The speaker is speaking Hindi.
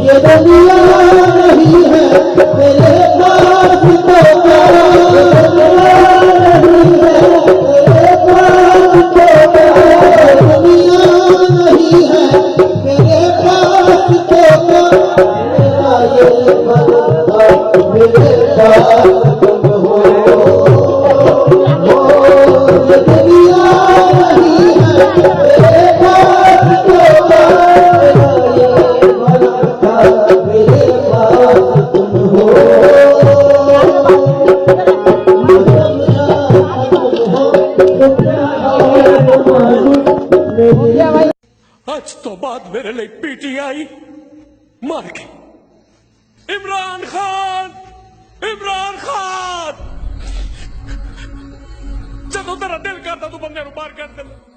ये दुनिया नहीं है तेरे पास तो दुनिया नहीं है तेरे पास तो दुनिया नहीं है तेरे पास तो मेरा ये बंदा मेरे पास तुम हो ये दुनिया नहीं है तेरे पास तो मेरा ये बंदा मेरे पास तुम हो आज तो बाद मेरे लिए पीटीआई मार गई। इमरान खान जदों तेरा दिल करता तू बंदे मार कर दे।